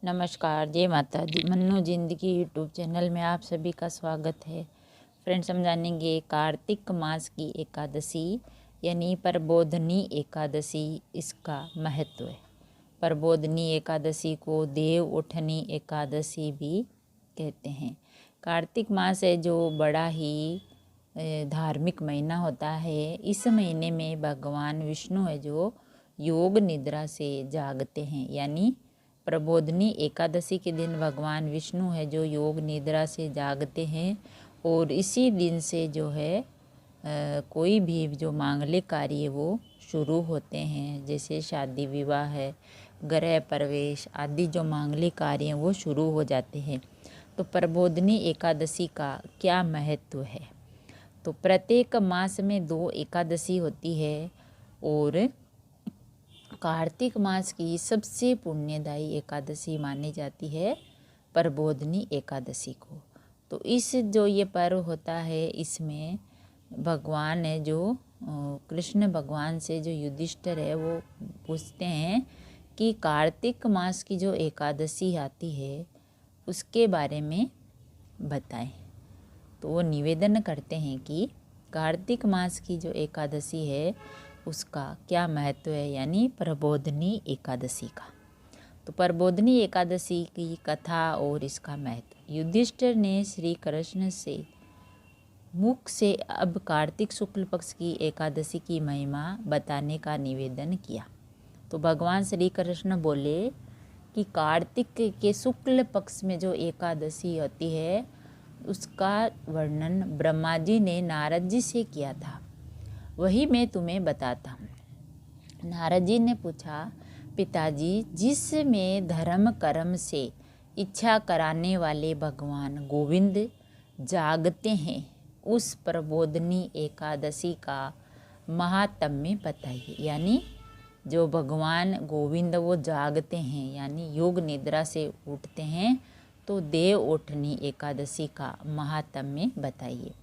नमस्कार, जय माता दी। मन्नू जिंदगी यूट्यूब चैनल में आप सभी का स्वागत है। फ्रेंड्स, हम जानेंगे कार्तिक मास की एकादशी यानी प्रबोधनी एकादशी, इसका महत्व है। प्रबोधनी एकादशी को देव उठनी एकादशी भी कहते हैं। कार्तिक मास है जो बड़ा ही धार्मिक महीना होता है। इस महीने में भगवान विष्णु है जो योग निद्रा से जागते हैं, यानी प्रबोधनी एकादशी के दिन भगवान विष्णु है जो योग निद्रा से जागते हैं और इसी दिन से जो है कोई भी जो मांगलिक कार्य वो शुरू होते हैं, जैसे शादी विवाह है, गृह प्रवेश आदि जो मांगलिक कार्य हैं वो शुरू हो जाते हैं। तो प्रबोधनी एकादशी का क्या महत्व है? तो प्रत्येक मास में 2 एकादशी होती है और कार्तिक मास की सबसे पुण्यदायी एकादशी मानी जाती है प्रबोधनी एकादशी को। तो इस जो ये पर्व होता है, इसमें भगवान है जो कृष्ण भगवान से जो युधिष्ठिर है वो पूछते हैं कि कार्तिक मास की जो एकादशी आती है उसके बारे में बताएं। तो वो निवेदन करते हैं कि कार्तिक मास की जो एकादशी है उसका क्या महत्व है, यानी प्रबोधनी एकादशी का। तो प्रबोधनी एकादशी की कथा और इसका महत्व। युधिष्ठिर ने श्री कृष्ण से मुख से अब कार्तिक शुक्ल पक्ष की एकादशी की महिमा बताने का निवेदन किया। तो भगवान श्री कृष्ण बोले कि कार्तिक के शुक्ल पक्ष में जो एकादशी होती है उसका वर्णन ब्रह्मा जी ने नारद जी से किया था, वही मैं तुम्हें बताता हूँ। नारद जी ने पूछा, पिताजी, जिसमें धर्म कर्म से इच्छा कराने वाले भगवान गोविंद जागते हैं, उस प्रबोधनी एकादशी का महात्म्य बताइए। यानी जो भगवान गोविंद वो जागते हैं, यानी योग निद्रा से उठते हैं, तो देव उठनी एकादशी का महात्म्य बताइए।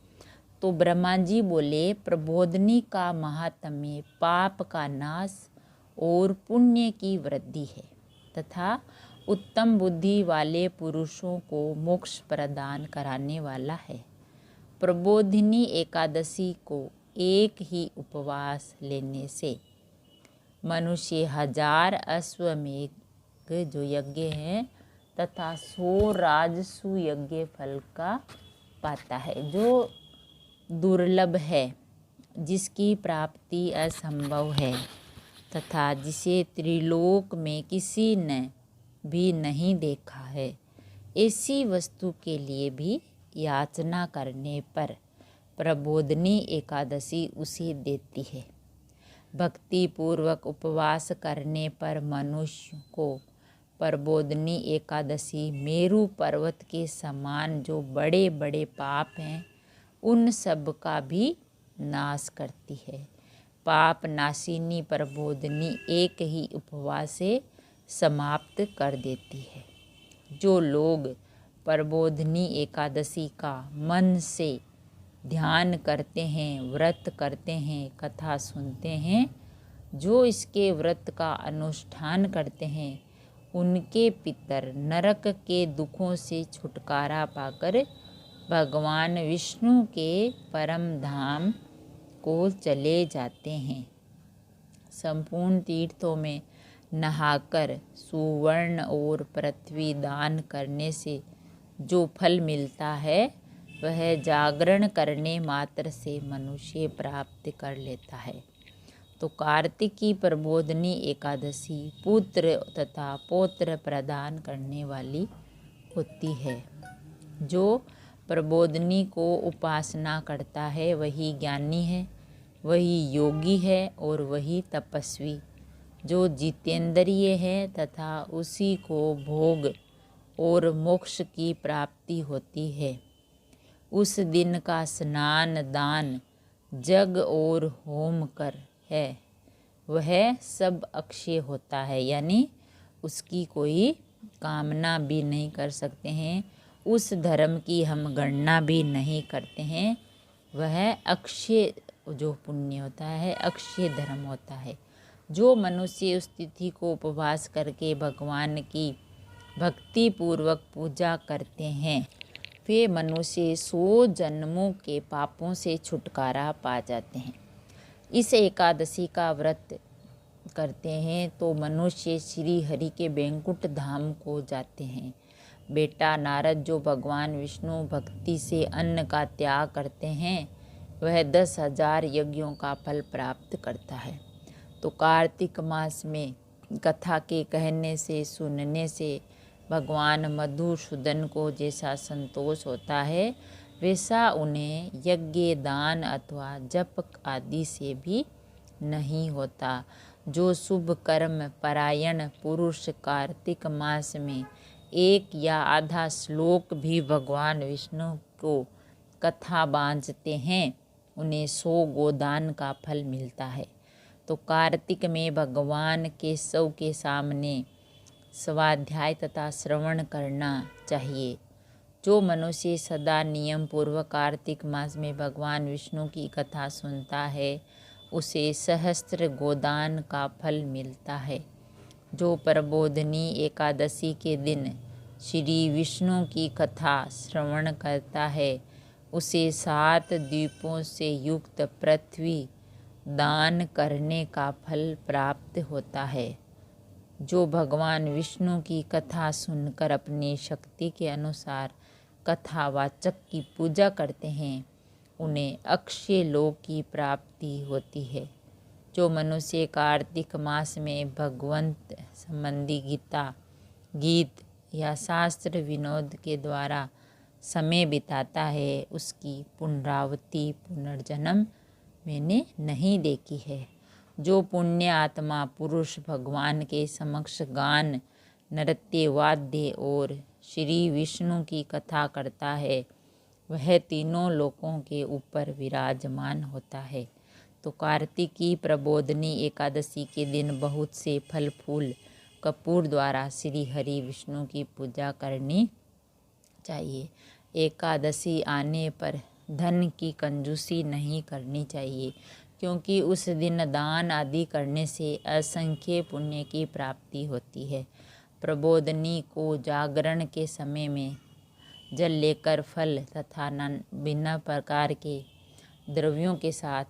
तो ब्रह्मा जी बोले, प्रबोधनी का महात्म्य पाप का नाश और पुण्य की वृद्धि है तथा उत्तम बुद्धि वाले पुरुषों को मोक्ष प्रदान कराने वाला है। प्रबोधिनी एकादशी को एक ही उपवास लेने से मनुष्य 1000 अश्वमेध जो यज्ञ है तथा 100 राजसु यज्ञ फल का पाता है, जो दुर्लभ है, जिसकी प्राप्ति असंभव है तथा जिसे त्रिलोक में किसी ने भी नहीं देखा है। ऐसी वस्तु के लिए भी याचना करने पर प्रबोधनी एकादशी उसे देती है। भक्ति पूर्वक उपवास करने पर मनुष्य को प्रबोधनी एकादशी मेरु पर्वत के समान जो बड़े बड़े पाप हैं उन सब का भी नाश करती है। पाप नाशिनी प्रबोधनी एक ही उपवास से समाप्त कर देती है। जो लोग प्रबोधनी एकादशी का मन से ध्यान करते हैं, व्रत करते हैं, कथा सुनते हैं, जो इसके व्रत का अनुष्ठान करते हैं, उनके पितर नरक के दुखों से छुटकारा पाकर भगवान विष्णु के परम धाम को चले जाते हैं। संपूर्ण तीर्थों में नहाकर सुवर्ण और पृथ्वी दान करने से जो फल मिलता है वह जागरण करने मात्र से मनुष्य प्राप्त कर लेता है। तो कार्तिक की प्रबोधनी एकादशी पुत्र तथा पौत्र प्रदान करने वाली होती है। जो प्रबोधनी को उपासना करता है वही ज्ञानी है, वही योगी है और वही तपस्वी। जो जितेंद्रिय है तथा उसी को भोग और मोक्ष की प्राप्ति होती है। उस दिन का स्नान दान जग और होम कर है वह सब अक्षय होता है, यानी उसकी कोई कामना भी नहीं कर सकते हैं, उस धर्म की हम गणना भी नहीं करते हैं। वह अक्षय जो पुण्य होता है, अक्षय धर्म होता है। जो मनुष्य उस तिथि को उपवास करके भगवान की भक्ति पूर्वक पूजा करते हैं वे मनुष्य 100 जन्मों के पापों से छुटकारा पा जाते हैं। इस एकादशी का व्रत करते हैं तो मनुष्य श्री हरि के बैकुंठ धाम को जाते हैं। बेटा नारद, जो भगवान विष्णु भक्ति से अन्न का त्याग करते हैं वह 10,000 यज्ञों का फल प्राप्त करता है। तो कार्तिक मास में कथा के कहने से, सुनने से भगवान मधुसूदन को जैसा संतोष होता है वैसा उन्हें यज्ञ, दान अथवा जप आदि से भी नहीं होता। जो शुभ कर्म परायण पुरुष कार्तिक मास में 1 या आधा श्लोक भी भगवान विष्णु को कथा बांझते हैं उन्हें 100 गोदान का फल मिलता है। तो कार्तिक में भगवान केशव के सामने स्वाध्याय तथा श्रवण करना चाहिए। जो मनुष्य सदा नियम पूर्वक कार्तिक मास में भगवान विष्णु की कथा सुनता है उसे सहस्त्र गोदान का फल मिलता है। जो प्रबोधिनी एकादशी के दिन श्री विष्णु की कथा श्रवण करता है उसे 7 द्वीपों से युक्त पृथ्वी दान करने का फल प्राप्त होता है। जो भगवान विष्णु की कथा सुनकर अपनी शक्ति के अनुसार कथावाचक की पूजा करते हैं उन्हें अक्षय लोक की प्राप्ति होती है। जो मनुष्य कार्तिक मास में भगवंत संबंधी गीत या शास्त्र विनोद के द्वारा समय बिताता है उसकी पुनरावृत्ति पुनर्जन्म मैंने नहीं देखी है। जो पुण्य आत्मा पुरुष भगवान के समक्ष गान, नृत्य, वाद्य और श्री विष्णु की कथा करता है वह तीनों लोकों के ऊपर विराजमान होता है। तो कार्तिक की प्रबोधिनी एकादशी के दिन बहुत से फल फूल कपूर द्वारा श्री हरि विष्णु की पूजा करनी चाहिए। एकादशी आने पर धन की कंजूसी नहीं करनी चाहिए क्योंकि उस दिन दान आदि करने से असंख्य पुण्य की प्राप्ति होती है। प्रबोधिनी को जागरण के समय में जल लेकर फल तथा भिन्न प्रकार के द्रव्यों के साथ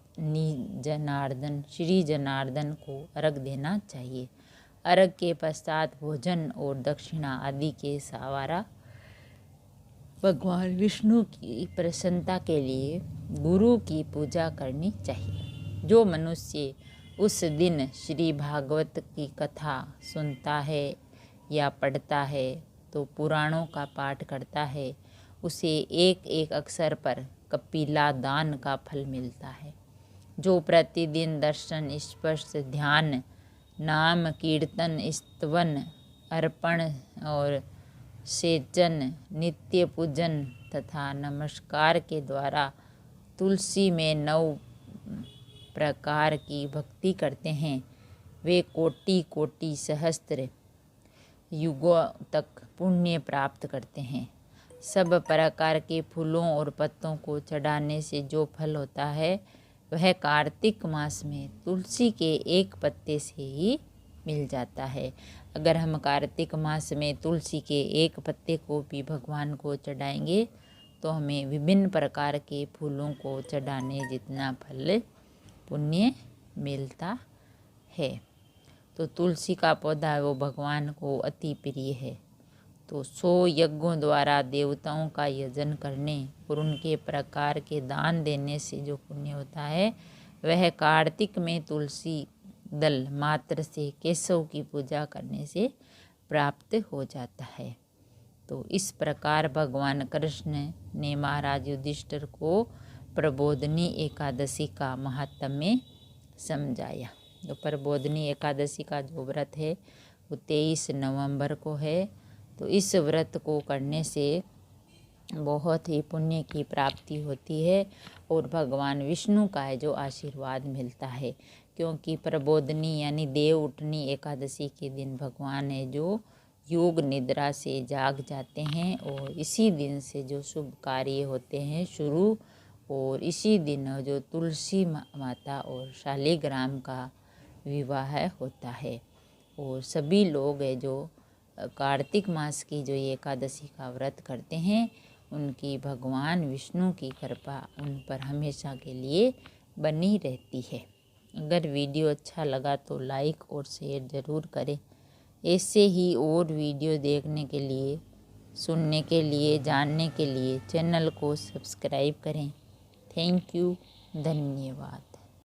श्री जनार्दन को अर्घ देना चाहिए। अर्घ के पश्चात भोजन और दक्षिणा आदि के सहारा भगवान विष्णु की प्रसन्नता के लिए गुरु की पूजा करनी चाहिए। जो मनुष्य उस दिन श्री भागवत की कथा सुनता है या पढ़ता है तो पुराणों का पाठ करता है उसे एक एक अक्षर पर कपिला दान का फल मिलता है। जो प्रतिदिन दर्शन, स्पर्श, ध्यान, नाम कीर्तन, स्तवन, अर्पण और सेचन, नित्य पूजन तथा नमस्कार के द्वारा तुलसी में 9 प्रकार की भक्ति करते हैं वे कोटि कोटि सहस्त्र युगों तक पुण्य प्राप्त करते हैं। सब प्रकार के फूलों और पत्तों को चढ़ाने से जो फल होता है वह कार्तिक मास में तुलसी के एक पत्ते से ही मिल जाता है। अगर हम कार्तिक मास में तुलसी के एक पत्ते को भी भगवान को चढ़ाएंगे तो हमें विभिन्न प्रकार के फूलों को चढ़ाने जितना फल पुण्य मिलता है। तो तुलसी का पौधा वो भगवान को अति प्रिय है। तो 100 यज्ञों द्वारा देवताओं का यजन करने और उनके प्रकार के दान देने से जो पुण्य होता है वह कार्तिक में तुलसी दल मात्र से केशव की पूजा करने से प्राप्त हो जाता है। तो इस प्रकार भगवान कृष्ण ने महाराज युधिष्ठिर को प्रबोधिनी एकादशी का महात्म्य समझाया। तो प्रबोधिनी एकादशी का जो व्रत है वो 23 नवंबर को है। तो इस व्रत को करने से बहुत ही पुण्य की प्राप्ति होती है और भगवान विष्णु का है जो आशीर्वाद मिलता है। क्योंकि प्रबोधिनी यानी देव उठनी एकादशी के दिन भगवान है जो योग निद्रा से जाग जाते हैं और इसी दिन से जो शुभ कार्य होते हैं शुरू, और इसी दिन जो तुलसी माता और शालिग्राम का विवाह होता है और सभी लोग है जो कार्तिक मास की जो ये एकादशी का व्रत करते हैं उनकी भगवान विष्णु की कृपा उन पर हमेशा के लिए बनी रहती है। अगर वीडियो अच्छा लगा तो लाइक और शेयर ज़रूर करें। ऐसे ही और वीडियो देखने के लिए, सुनने के लिए, जानने के लिए चैनल को सब्सक्राइब करें। थैंक यू, धन्यवाद।